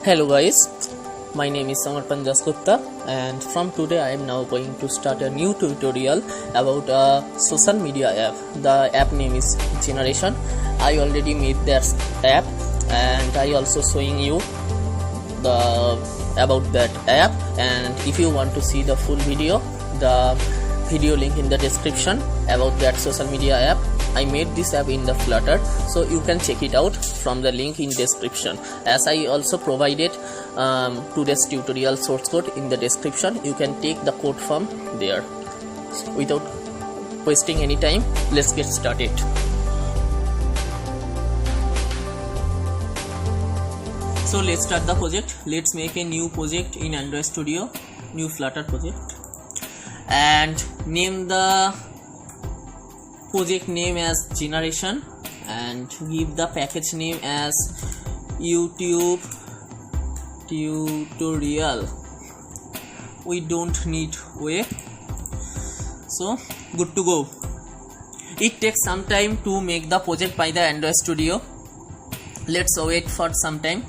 Hello guys, my name is Samarpan Dasgupta and from today I am now going to start a new tutorial about a social media app. The app name is Generation. I already made that app and I also showing you about that app, and if you want to see the full video, the video link in the description about that social media app. I made this app in the Flutter, so you can check it out from the link in description. As I also provided today's tutorial source code in the description, you can take the code from there. Without wasting any time, let's get started. So let's start the project. Let's make a new project in Android Studio, new Flutter project, and name the project name as Generation and give the package name as YouTube tutorial. We don't need web, so good to go. It takes some time to make the project by the Android Studio. Let's wait for some time,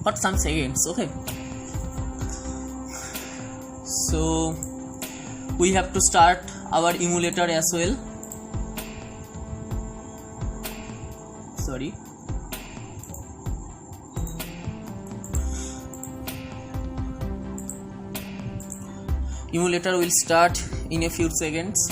for some seconds. Okay, so we have to start our emulator as well. Sorry, emulator will start in a few seconds.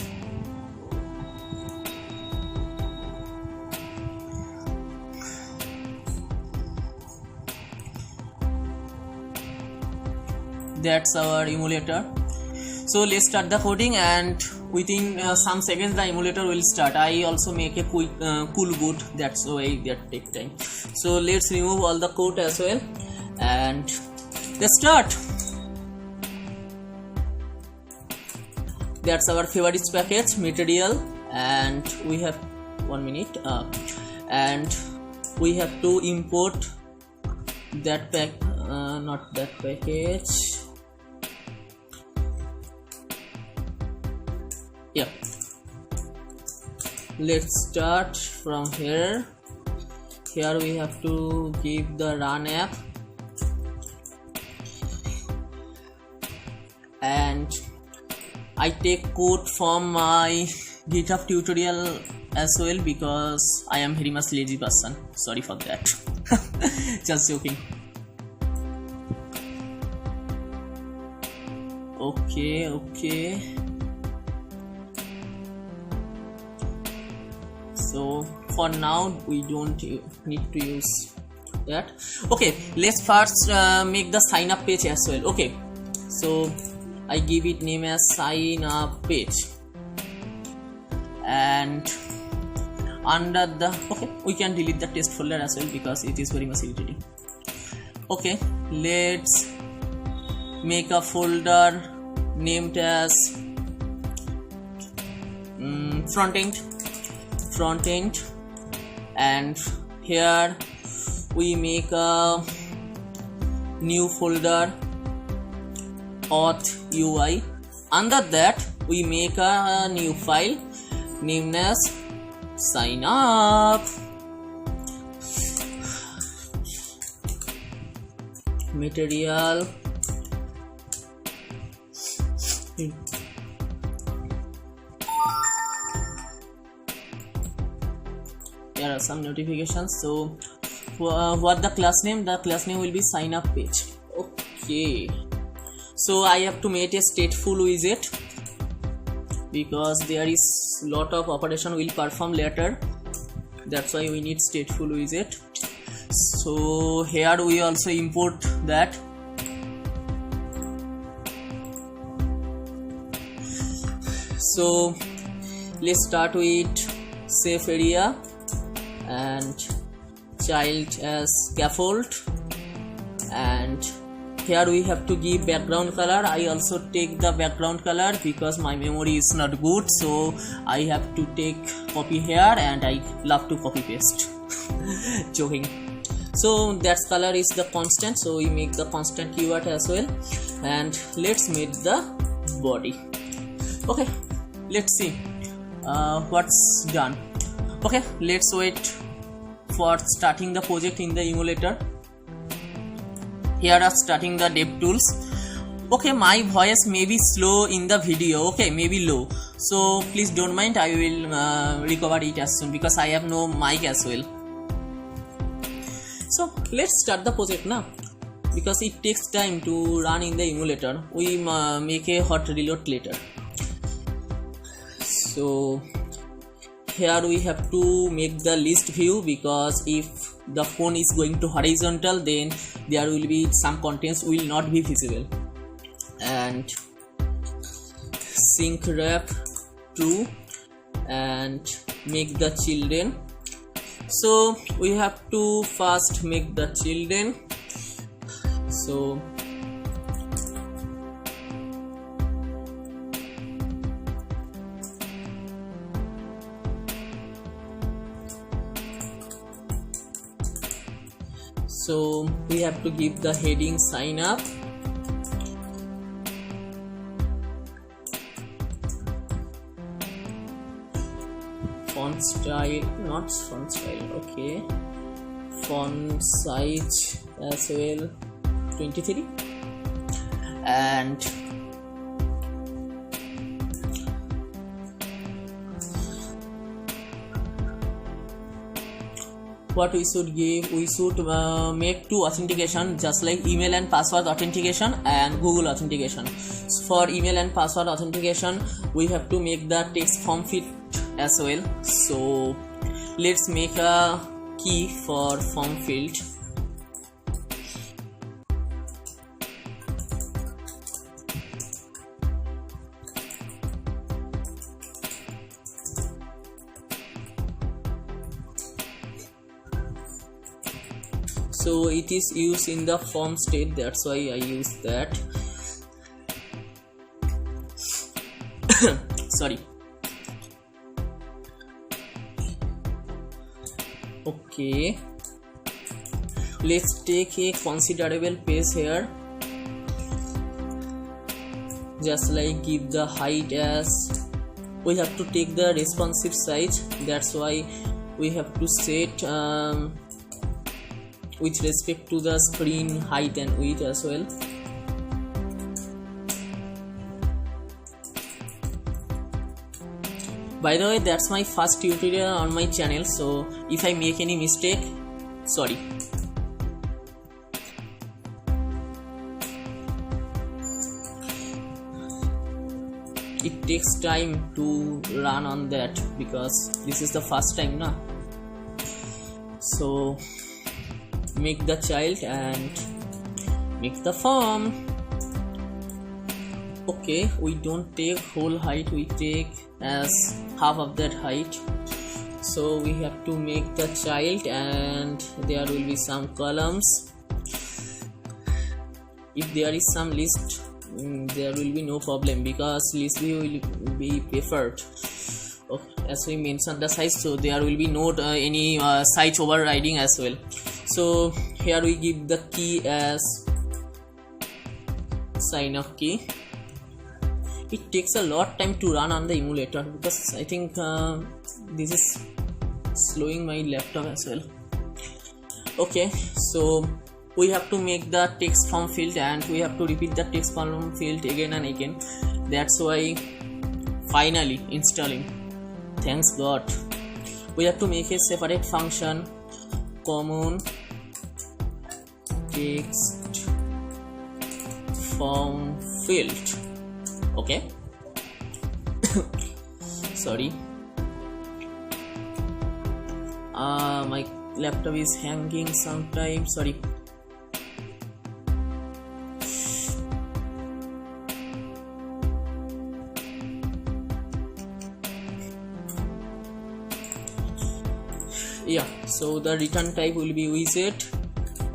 That's our emulator. So let's start the coding, and within some seconds the emulator will start. I also make a quick cool boot, that's why that take time. So let's remove all the code as well and let's start. That's our favorite package material, and we have 1 minute and we have to import that not that package. Yeah, let's start from here. Here we have to give the run app, and I take code from my GitHub tutorial as well because I am very much lazy person. Sorry for that. Just joking. Okay. So for now we don't need to use that. Okay, let's first make the sign up page as well. Okay, so I give it name as sign up page, and under the we can delete the test folder as well because it is very much irritating. Okay, let's make a folder named as front end, and here we make a new folder Auth UI. Under that we make a new file named as SignUp material. There are some notifications. So what the class name? The class name will be sign up page. Okay, so I have to make a stateful widget because there is lot of operation will perform later. That's why we need stateful widget. So here we also import that. So let's start with safe area and child as scaffold, and here we have to give background color. I also take the background color because my memory is not good, so I have to take copy here, and I love to copy paste. Joking. So that color is the constant, so we make the constant keyword as well, and let's make the body. Okay, let's see what's done. Okay, let's wait for starting the project in the emulator. here are starting the dev tools. Okay, my voice may be slow in the video, okay, maybe low, so please don't mind. I will recover it as soon because I have no mic as well. So let's start the project now, because it takes time to run in the emulator. We make a hot reload later. So here we have to make the list view, because if the phone is going to horizontal, then there will be some contents will not be visible. And sync wrap true and make the children. So we have to first make the children. So we have to give the heading sign up. Font style, not font style, okay. Font size as well, 23. And what we should give, we should make two authentication, just like email and password authentication and Google authentication. So for email and password authentication, we have to make the text form field as well. So let's make a key for form field. So it is used in the form state, that's why I use that. Sorry. Okay, let's take a considerable page here, just like give the height as, we have to take the responsive size, that's why we have to set with respect to the screen height and width as well. By the way, that's my first tutorial on my channel, so if I make any mistake, sorry. It takes time to run on that because this is the first time now. So make the child and make the form. Okay, we don't take whole height, we take as half of that height. So we have to make the child and there will be some columns. If there is some list, there will be no problem because list view will be preferred. Okay, as we mentioned the size, so there will be no any size overriding as well. So here we give the key as sign up key. It takes a lot time to run on the emulator because I think this is slowing my laptop as well. Okay, so we have to make the text form field and we have to repeat the text form field again and again. That's why finally installing, thanks God. We have to make a separate function, common text form field. Okay. Sorry, my laptop is hanging sometimes, sorry. Yeah, so the return type will be widget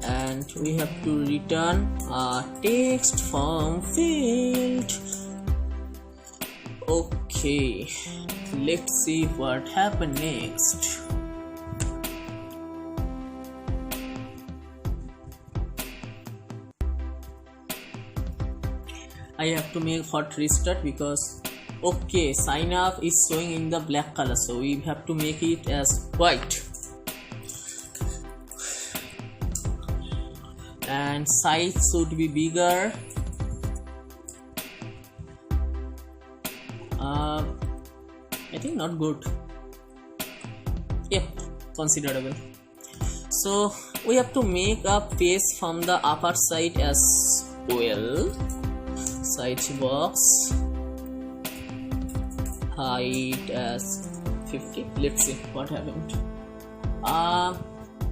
and we have to return a text form field. Okay, let's see what happened next. I have to make hot restart because okay, sign up is showing in the black color, so we have to make it as white. and size should be bigger. I think not good. Yep, considerable. So we have to make a page from the upper side as well. Size box, height as 50. Let's see what happened.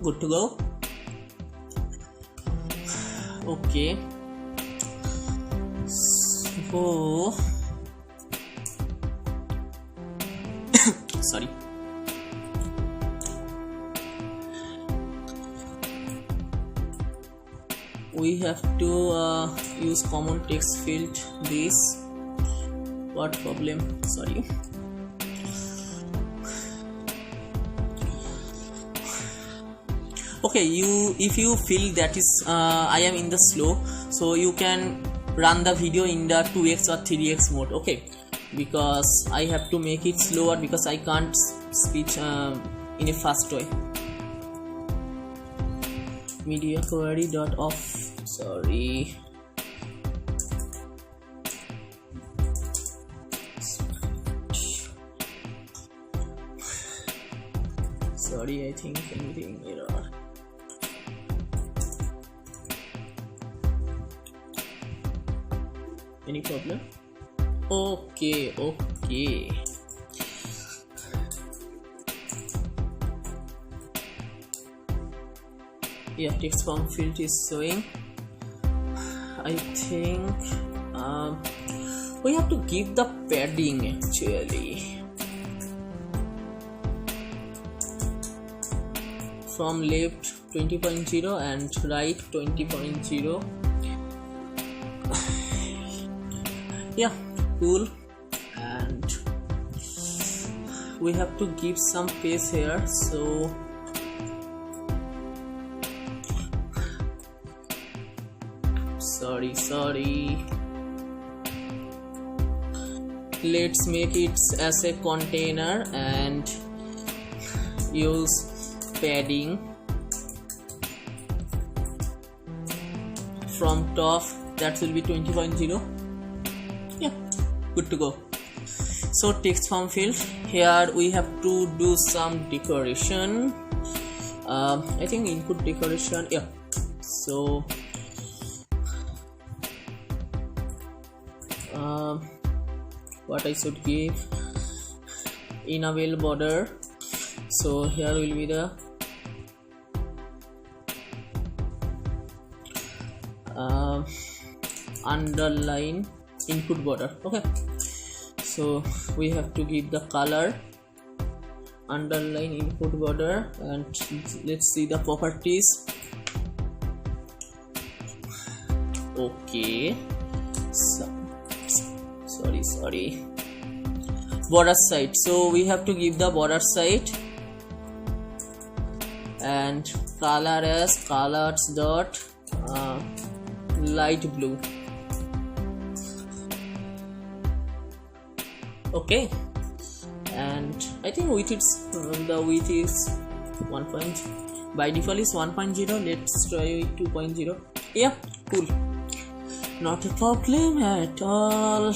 Good to go. Okay, so sorry. We have to use common text field. This, what problem? Sorry. Okay, if you feel that is I am in the slow, so you can run the video in the 2x or 3x mode. Okay, because I have to make it slower because I can't speak in a fast way. Media query dot off. Sorry. Sorry, I think anything error. Any problem? Okay. Yeah, text form field is showing. I think we have to give the padding actually. From left 20.0 and right 20.0. Yeah, cool. And we have to give some space here, so sorry. Let's make it as a container and use padding from top. That will be 20.0. Yeah, good to go. So text form field, here we have to do some decoration. I think input decoration. Yeah, so what I should give, enable border. So here will be the underline input border. Okay, so we have to give the color underline input border, and let's see the properties. Okay, so sorry, border side. So we have to give the border side and color as colors dot light blue. Okay, and I think width is the width is 1 point, by default is 1.0. let's try 2.0. yeah, cool, not a problem at all.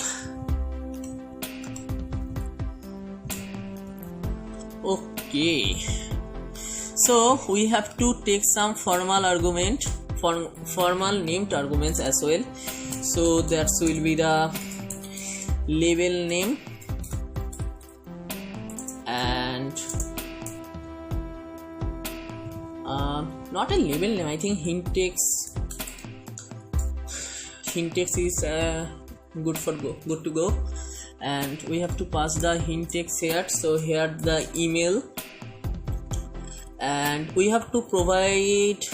Okay, so we have to take some formal argument, formal named arguments as well. So that will be the label name and not a label name, I think hint text is good to go, and we have to pass the hint text here. So here the email, and we have to provide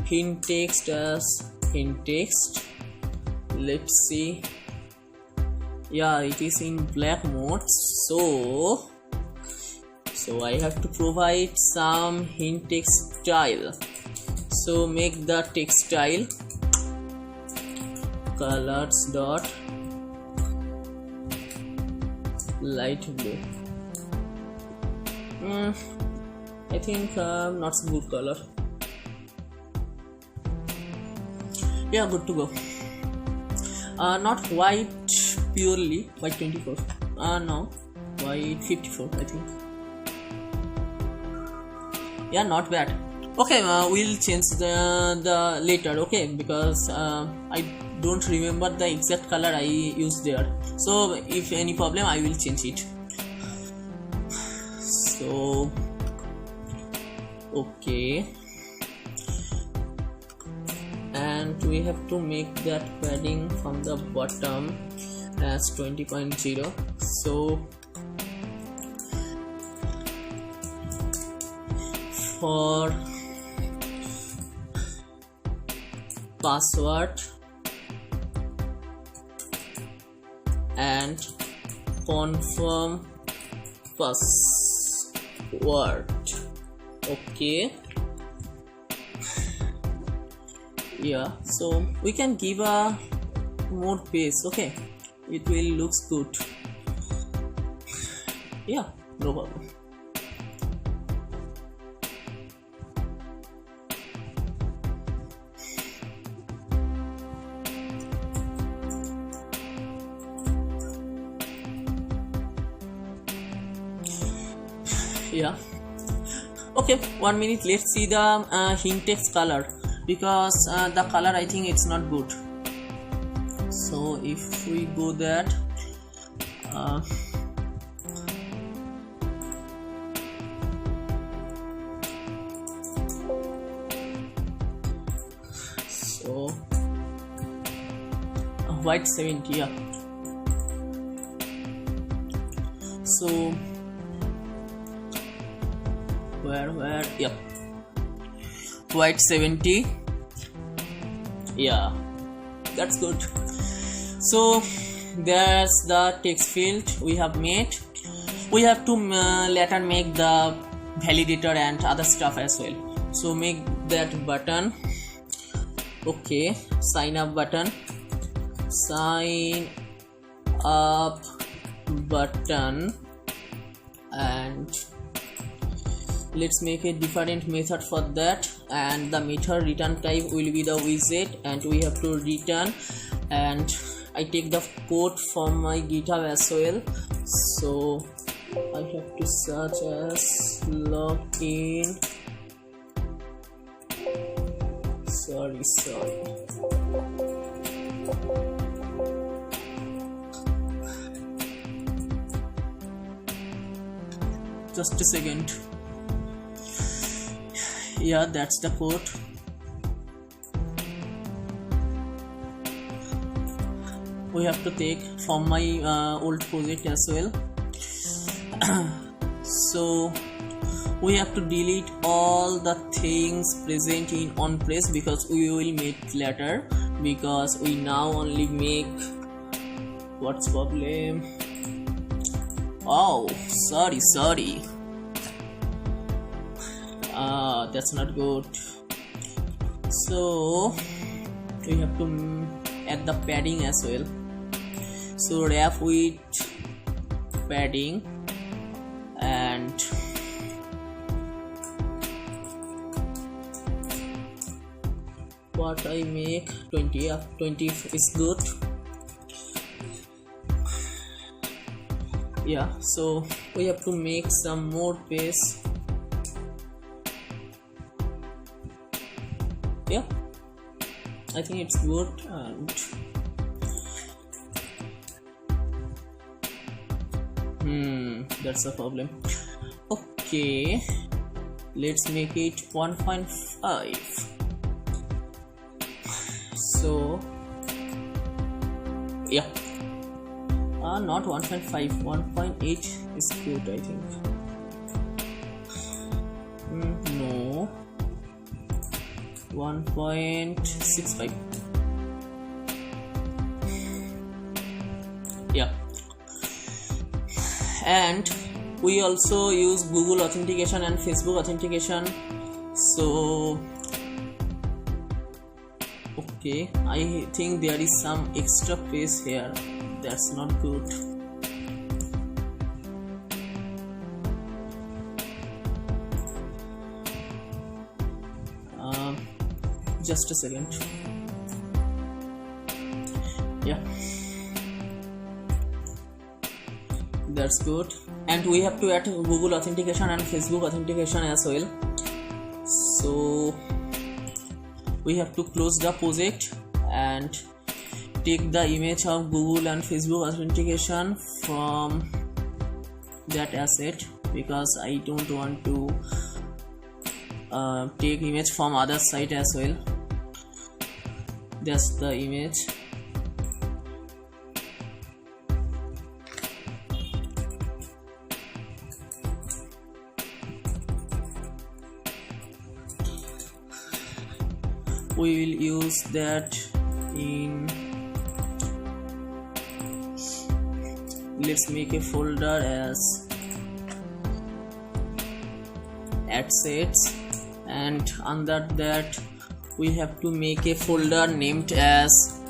hint text as hint text. Let's see, yeah, it is in black mode, so I have to provide some hint text style. So make the text style colors dot light blue. I think not so good color. Yeah, good to go. Not white purely, white 24. No, white 54 I think. Yeah, not bad. Okay, we'll change the later, okay, because I don't remember the exact color I used there, so if any problem I will change it. So okay, and we have to make that padding from the bottom as 20.0. so for password and confirm password, okay. Yeah, so we can give a more space, okay, it will looks good. Yeah, no problem. Yeah, okay, 1 minute, let's see the hint text color, because the color I think it's not good. So if we go that so white 70, yeah. So where yeah, white 70, yeah, that's good. So there's the text field we have made. We have to later make the validator and other stuff as well, so make that button, okay, sign up button, sign up button, and let's make a different method for that, and the method return type will be the widget, and we have to return, and I take the code from my GitHub as well, so I have to search as login, sorry just a second. Yeah, that's the code. We have to take from my old project as well. So we have to delete all the things present in on-press, because we will make later, because we now only make, what's problem, oh sorry, that's not good. So we have to add the padding as well, so wrap with padding, and what I make 20, yeah, 20 is good. Yeah, so we have to make some more paste. Yeah, I think it's good, and that's the problem. Okay, let's make it 1.5. so yeah, not 1.5, 1.8 is good, I think. No, 1.65. Yeah, and we also use Google authentication and Facebook authentication, so okay, I think there is some extra space here, that's not good. Just a second. Yeah, that's good. And we have to add Google authentication and Facebook authentication as well. So we have to close the project and take the image of Google and Facebook authentication from that asset, because I don't want to take image from other site as well. That's the image. We will use that in, let's make a folder as assets, and under that we have to make a folder named as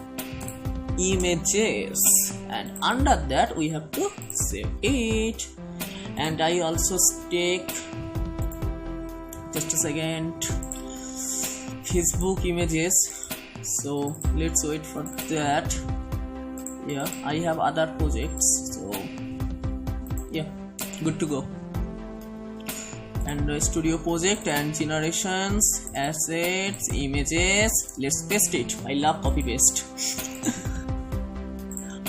images, and under that we have to save it. And I also take, just a second, Facebook images. So let's wait for that. Yeah, I have other projects, so yeah, good to go. And studio project and generations, assets, images, let's paste it. I love copy paste.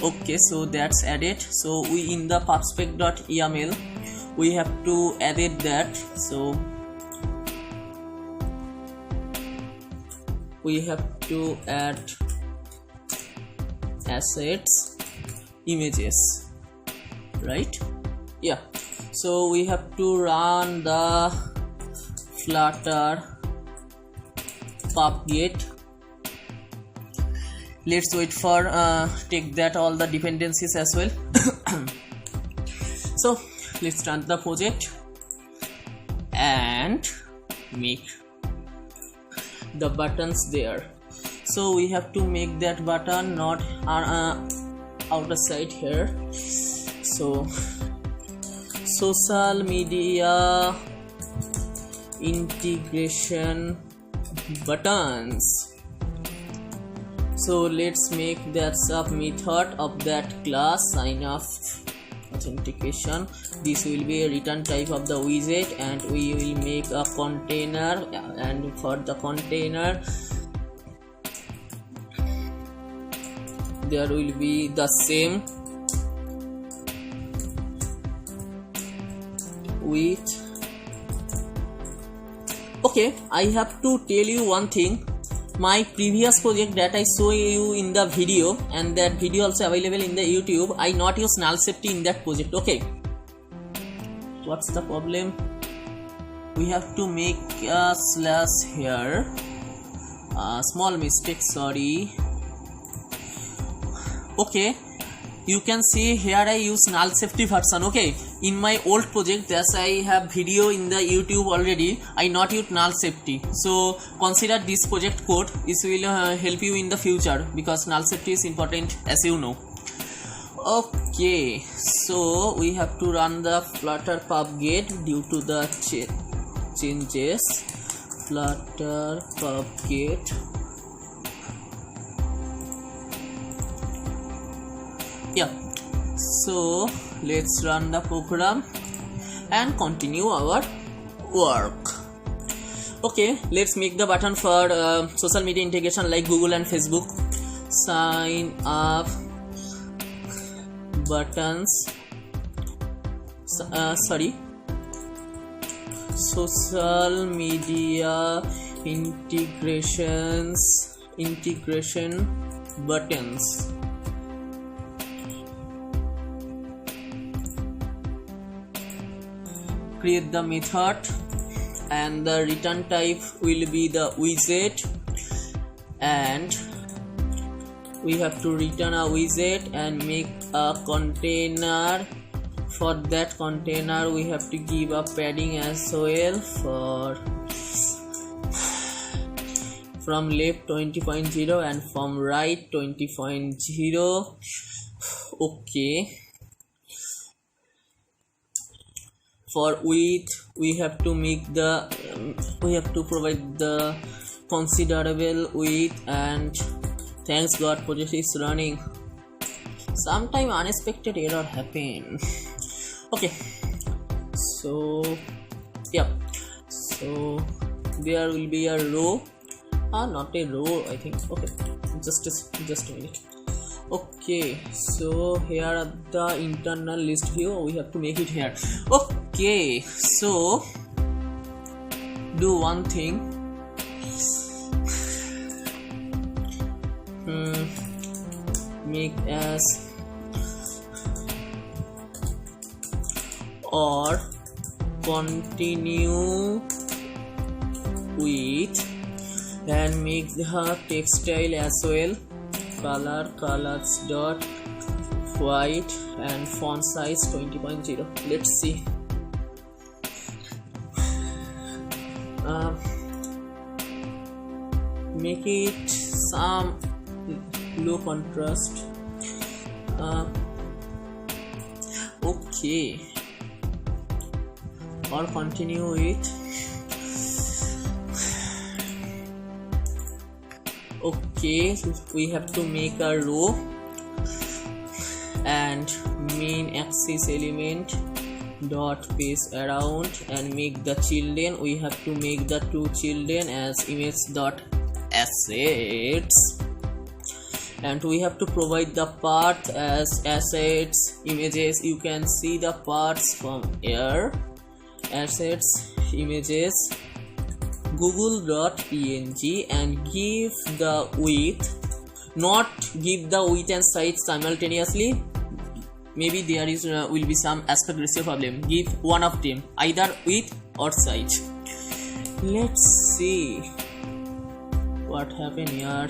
Okay, so that's added. So we, in the pubspec.yaml, we have to edit that. So we have to add assets, images, right? Yeah, so we have to run the Flutter pub-get. Let's wait for take that all the dependencies as well. So let's run the project and make the buttons there. So we have to make that button not outer side here. So social media integration buttons. So let's make that sub method of that class SignUp Authentication. This will be a return type of the widget, and we will make a container, and for the container there will be the same with. Okay, I have to tell you one thing. My previous project that I show you in the video, and that video also available in the YouTube, I not use null safety in that project. Okay, what's the problem? We have to make a slash here. Small mistake, sorry. Okay, you can see here I use null safety version. Okay, in my old project, as I have video in the YouTube already, I not use null safety. So consider this project code. This will help you in the future, because null safety is important, as you know. Okay, so we have to run the Flutter pub-get due to the changes. Flutter pub-get. Yeah, so let's run the program and continue our work. Okay, let's make the button for social media integration like Google and Facebook. Sign up buttons. Social media integration buttons. Create the method, and the return type will be the widget, and we have to return a widget and make a container. For that container we have to give a padding as well, for from left 20.0 and from right 20.0. Okay, for width we have to make the we have to provide the considerable width, and thanks God project is running. sometime unexpected error happen. Okay, so yeah, so there will be a row, not a row I think. Okay, just a minute. Okay, so here are the internal list view, we have to make it here. Okay, so do one thing, make as or continue with, and make the text style as well, colors dot white, and font size 20.0. let's see. Make it some low contrast. Okay, or continue with. Okay, we have to make a row and main axis element dot paste around, and make the children, we have to make the two children as image dot assets, and we have to provide the path as assets images. You can see the paths from here, assets images google.png, and give the width, not give the width and size simultaneously, maybe there is will be some aspect ratio problem. Give one of them, either width or size. Let's see what happened here.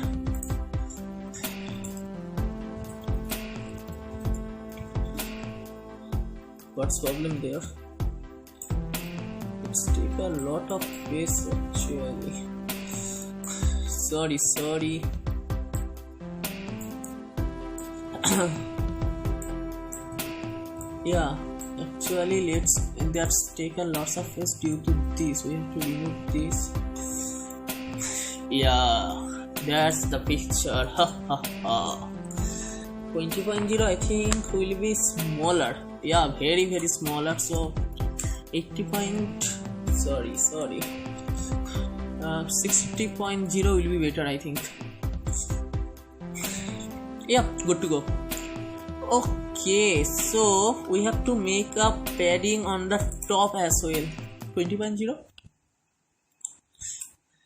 What's problem there? It's take a lot of space actually. Sorry. Yeah, actually that's taken lots of space due to this. We have to remove this. Yeah, that's the picture. 20.0 I think will be smaller. Yeah, very smaller. So 60.0 will be better I think. Yeah, good to go. Okay, so we have to make a padding on the top as well. 20.0.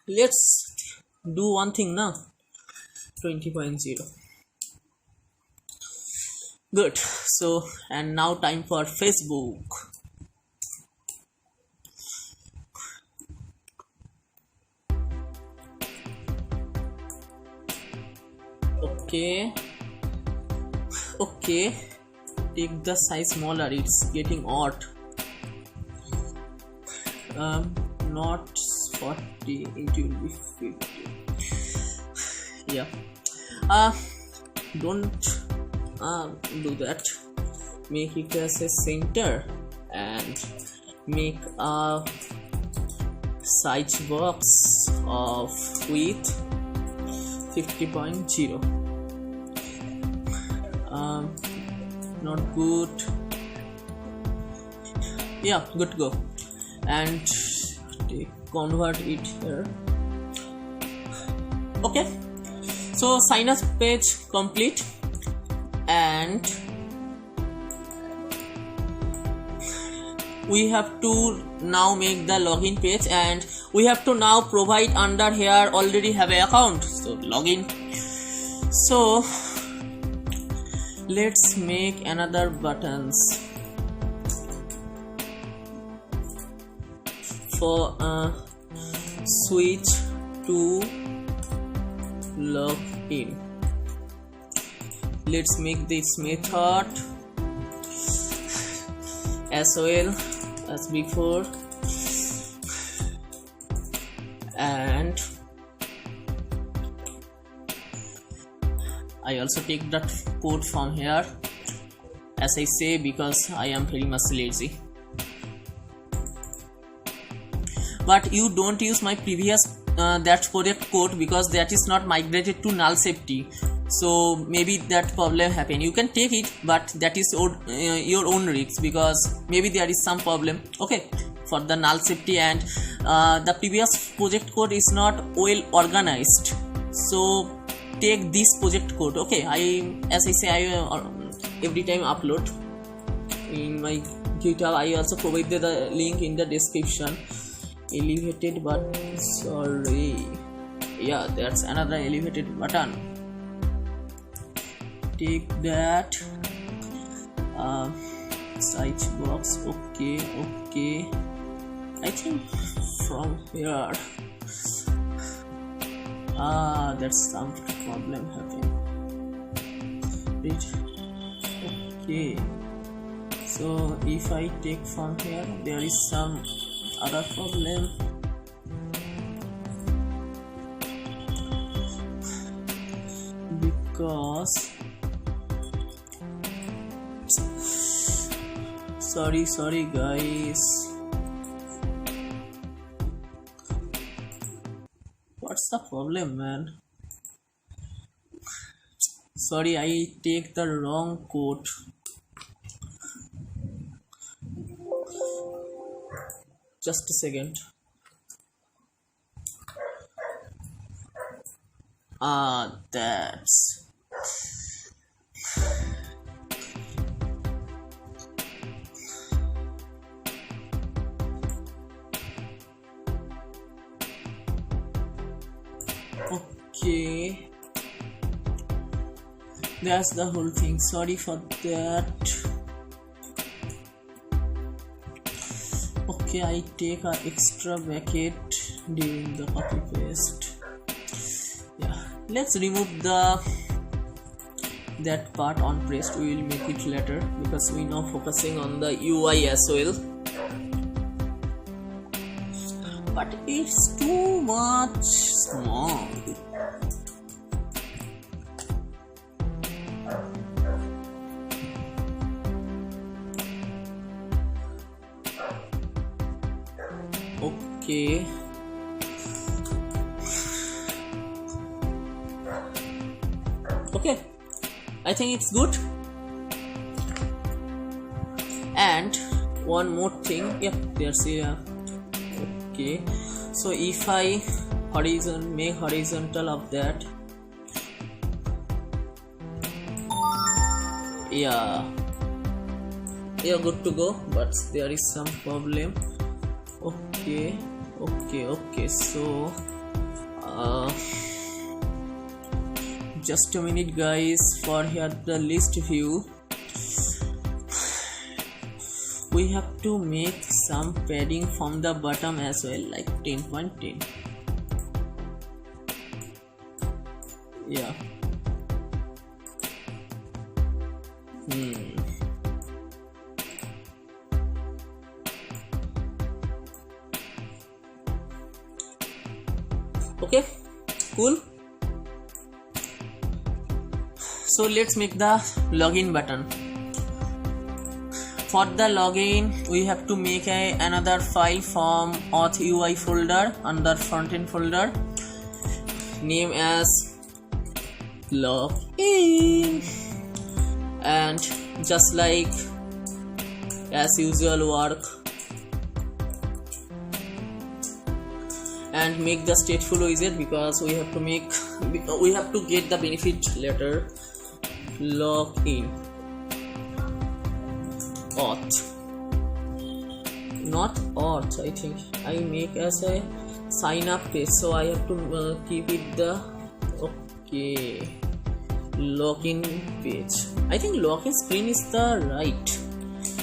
Let's do one thing now. 20.0. Good. So, and now time for Facebook. Okay, take the size smaller, it's getting odd. Not 40, it will be 50. Yeah, don't do that. Make it as a center and make a size box of width 50.0. Not good. Yeah, good to go. And convert it here. Okay, so sign up page complete, and we have to now make the login page, and we have to now provide under here already have an account, so login. So let's make another buttons for switch to login. Let's make this method as well as before, and I also take that code from here, as I say, because I am very much lazy. But you don't use my previous that project code, because that is not migrated to null safety. so maybe that problem happen. You can take it, but that is your own risk, because maybe there is some problem, okay, for the null safety, and the previous project code is not well organized. So take this project code, okay. As I say, I every time upload in my GitHub. I also provided the link in the description. Elevated button, sorry, yeah, that's another elevated button. Take that size box, okay. I think from here that's some problem happening, okay. So if I take from here, there is some other problem. Because sorry guys, what's the problem, man? Sorry, I take the wrong code. Just a second. That's okay. That's the whole thing. Sorry for that. Okay, I take an extra bracket during the copy paste. Yeah, let's remove that part on pressed. We will make it later, because we now focusing on the UI as well. But it's too much small. Okay. Okay, I think it's good. And one more thing, yep, there's a okay. So if I make horizontal of that, yeah, good to go. But there is some problem. Okay. So just a minute, guys. For here the list view, we have to make some padding from the bottom as well, like 10.10. Yeah. Okay, cool. So let's make the login button. For the login, we have to make another file from Auth UI folder under frontend folder, name as login, and just like as usual work, and make the stateful widget, because we have to get the benefit later. Login auth, not auth. I think I make as a sign up page, so I have to keep it the okay login page. I think login screen is the right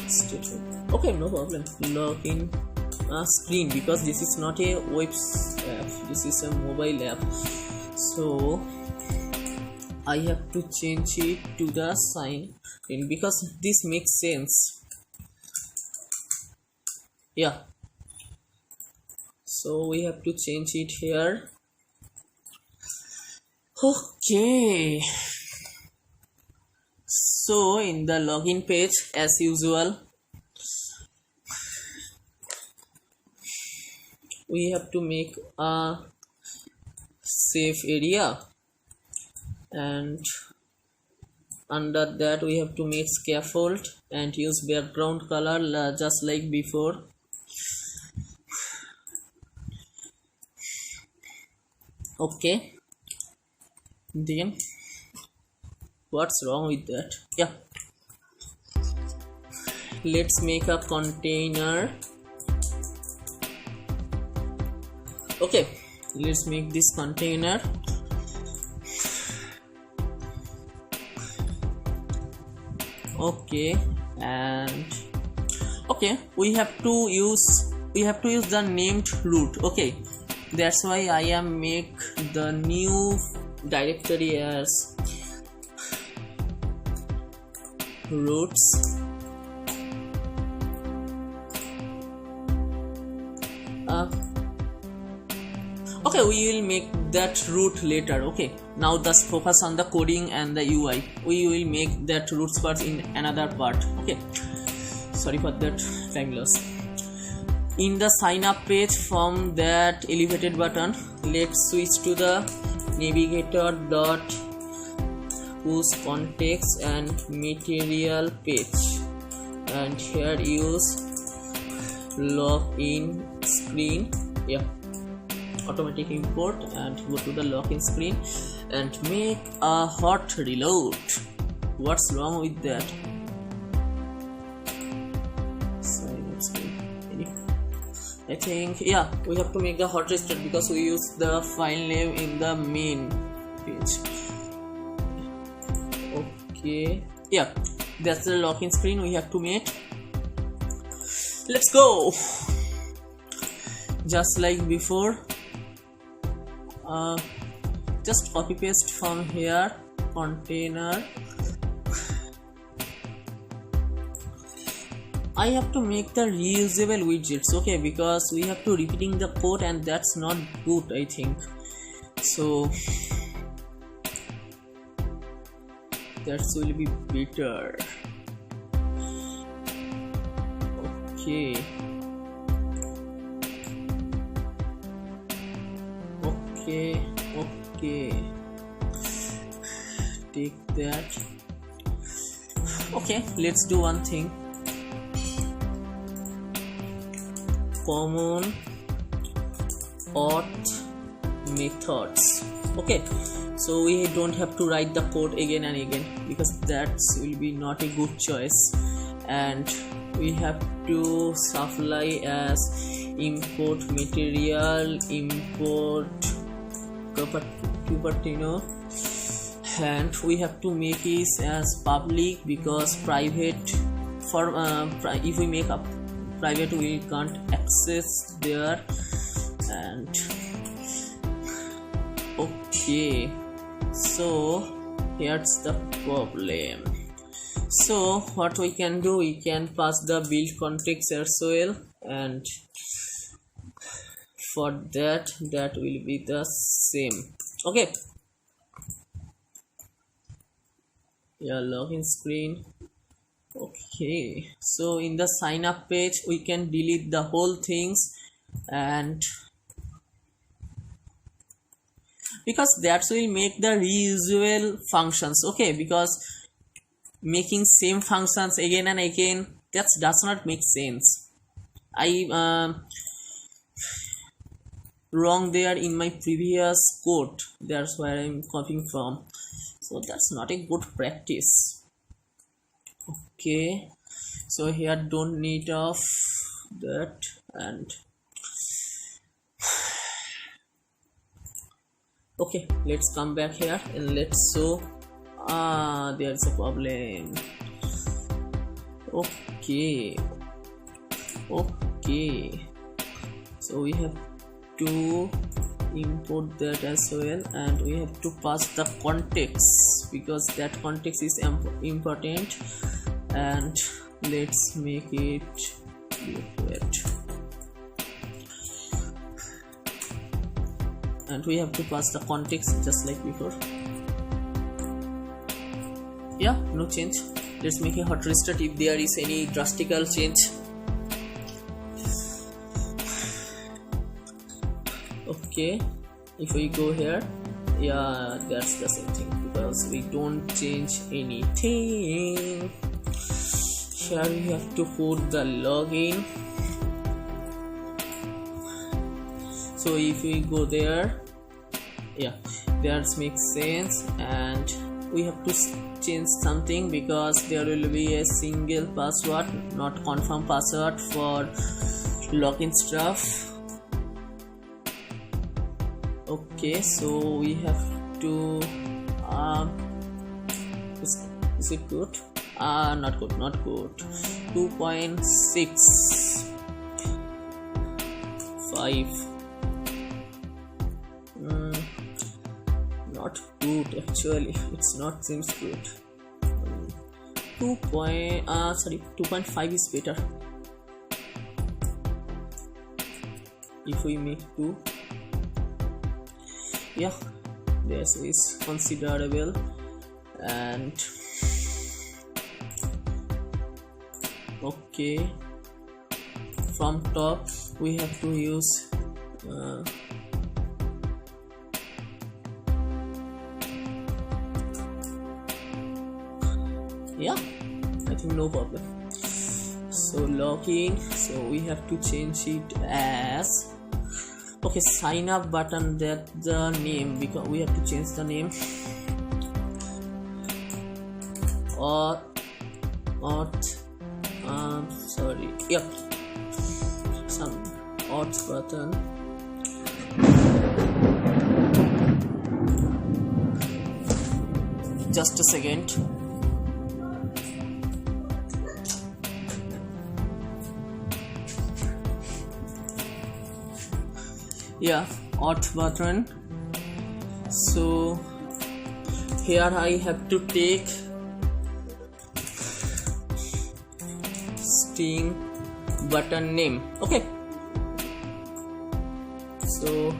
stateful. Okay, no problem. Login screen, because this is not a web app, this is a mobile app, so I have to change it to the sign in, because this makes sense. Yeah, so we have to change it here. Okay, so in the login page, as usual, we have to make a safe area. and under that we have to make scaffold and use background color just like before. Okay, then what's wrong with that? Yeah, let's make a container. Okay, let's make this container. Okay, and okay, we have to use the named root. Okay, that's why I am make the new directory as roots. Okay, we will make that root later. Okay, now just focus on the coding and the UI. We will make that roots part in another part. Okay, sorry for that time loss. In the sign up page, from that elevated button, let's switch to the navigator dot push context and material page, and here use login screen. Yeah, automatic import, and go to the login screen and make a hot reload. What's wrong with that? I think, yeah, we have to make the hot restart because we use the file name in the main page. Okay, yeah, that's the login screen we have to make. Let's go. Just like before, just copy paste from here, container. I have to make the reusable widgets, okay, because we have to repeating the code and that's not good, I think. So that will be better. Okay. Okay. Take that. Okay, let's do one thing. Common auth methods. Okay, so we don't have to write the code again and again because that will be not a good choice, and we have to supply as import material, import Cupertino, and we have to make it as public because private for if we make up private we can't access there. And okay, so here's the problem. So what we can do, we can pass the build context as well, and for that will be the same. Okay, yeah, login screen. Okay, so in the sign up page we can delete the whole things, and because that will make the reusable functions. Okay, because making same functions again and again, that does not make sense. I wrong there in my previous code, that's where I'm copying from, so that's not a good practice. Okay, so here don't need of that, and okay, let's come back here and let's show. There's a problem. Okay, so we have to import that as well, and we have to pass the context because that context is important. And let's make it liquid, and we have to pass the context just like before. Yeah, no change. Let's make a hot restart if there is any drastical change. Okay, if we go here, Yeah, that's the same thing, because we don't change anything. Here we have to put the login. So if we go there, yeah, that makes sense. And we have to change something, because there will be a single password, not confirm password, for login stuff. Okay, so we have to is it good? Not good. 2.65. Not good actually. It's not seems good. 2.5 is better. If we make 2, yeah, this is considerable. And okay, from top we have to use yeah, I think no problem. So login, so we have to change it as, okay, sign up button, that the name, because we have to change the name. Sorry, yep, some Auth button. Just a second. Yeah, Auth button. So here I have to take string button name. Okay, so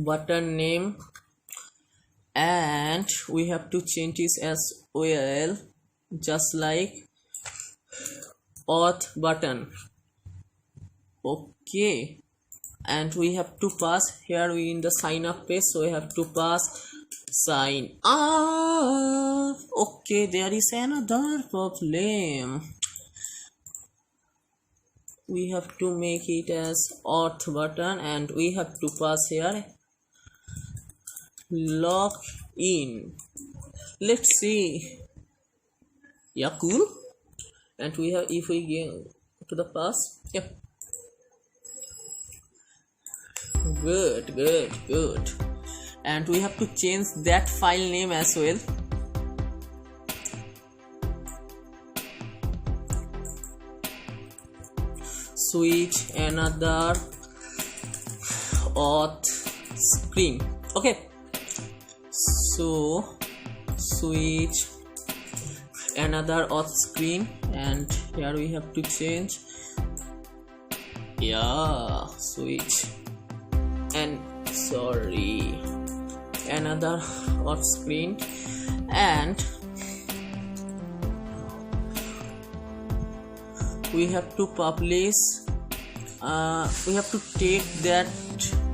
button name, and we have to change this as well, just like Auth button. Okay, and we have to pass, here we in the sign up page, so we have to pass sign up. Okay, there is another problem. We have to make it as Auth button, and we have to pass here log in. Let's see. Yeah, cool. And we have, if we go to the pass, yeah, good. And we have to change that file name as well. Switch another auth screen. Okay, so switch another auth screen, and here we have to change, yeah, switch and sorry, another auth screen, and we have to publish, we have to take that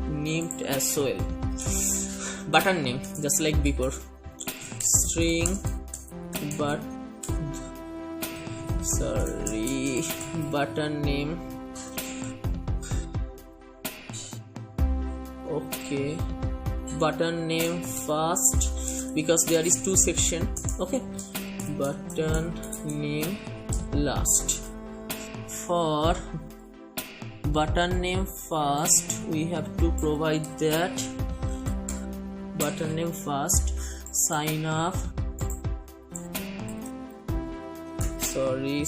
name as well, button name, just like before, string but sorry, button name. Okay, button name first, because there is two section. Okay, button name last. For button name first, we have to provide that button name first, sign up, sorry,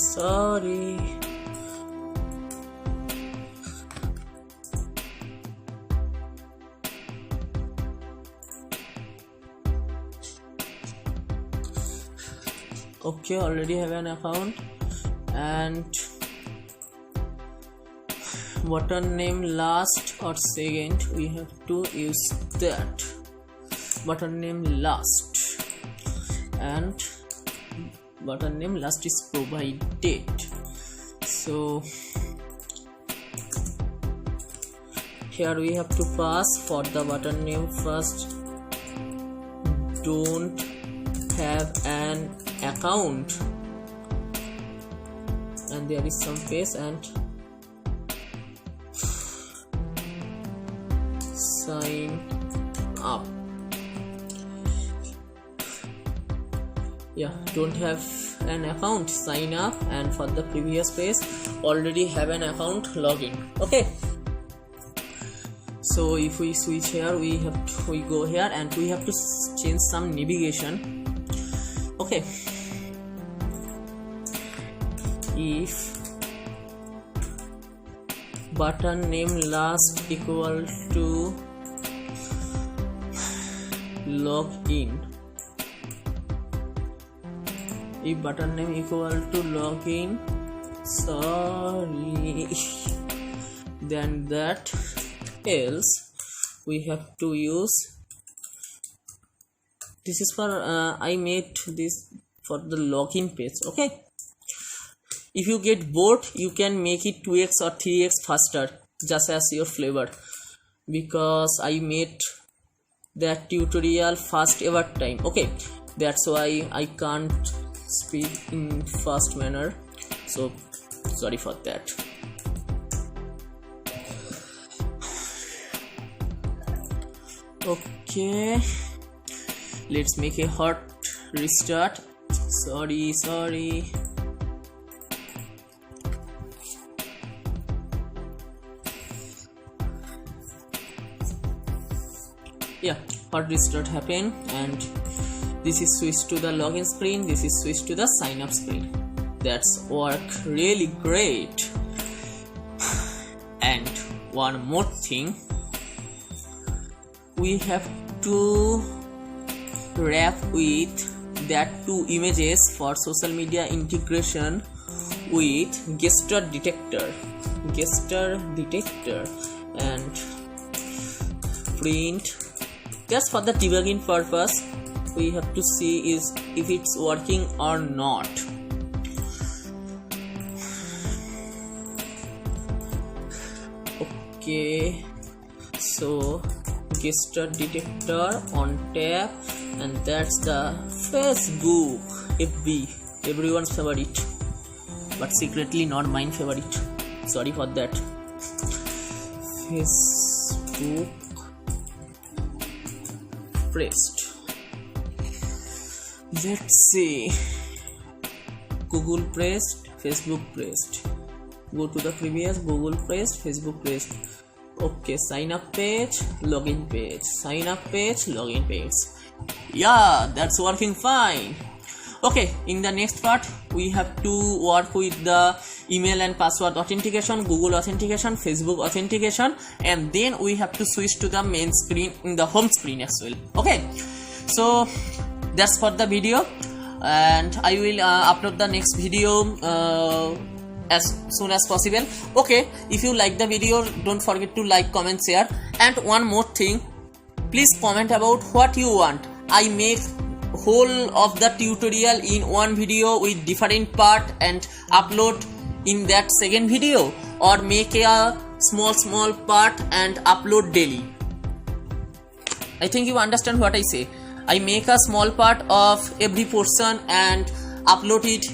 okay, already have an account, and button name last or second, we have to use that button name last, and button name last is provided. So here we have to pass for the button name first. Don't have an account, and there is some space, and sign up. Yeah, don't have an account, sign up, and for the previous page already have an account, login. Okay, so if we switch here, we go here and we have to change some navigation. Okay, if button name last equal to login, if button name equal to login, sorry, then that, else we have to use, this is for I made this for the login page. Okay, if you get bored, you can make it 2x or 3x faster, just as your flavor, because I made that tutorial first ever time. Okay, that's why I can't speak in fast manner, so sorry for that. Okay, let's make a hot restart. Sorry. Yeah, hot restart happened, and this is switched to the login screen, this is switched to the sign up screen. That's work really great. And one more thing, we have to wrap with that 2 images for social media integration with gesture detector, and print. Just for the debugging purpose, we have to see is if it's working or not. Okay, so gesture detector on tab, and that's the Facebook, FB, everyone's favorite, but secretly not mine favorite. Sorry for that. Facebook pressed. Let's see. Google pressed, Facebook pressed. Go to the previous. Google pressed, Facebook pressed. Okay, sign up page, login page, sign up page, login page. Yeah, that's working fine. Okay, in the next part we have to work with the email and password authentication, Google authentication, Facebook authentication, and then we have to switch to the main screen, in the home screen as well. Okay, so that's for the video, and I will upload the next video as soon as possible. Okay, if you like the video, don't forget to like, comment, share, and one more thing, please comment about what you want. I make whole of the tutorial in one video with different part and upload in that second video, or make a small part and upload daily. I think you understand what I say. I make a small part of every portion and upload it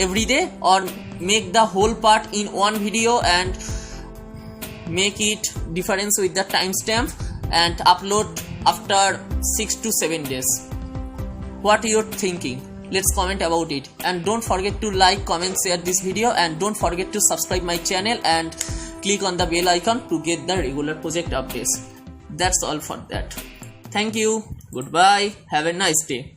every day, or make the whole part in one video and make it difference with the timestamp and upload after 6 to 7 days. What you're thinking? Let's comment about it, and don't forget to like, comment, share this video, and don't forget to subscribe my channel and click on the bell icon to get the regular project updates. That's all for that. Thank you, goodbye, have a nice day.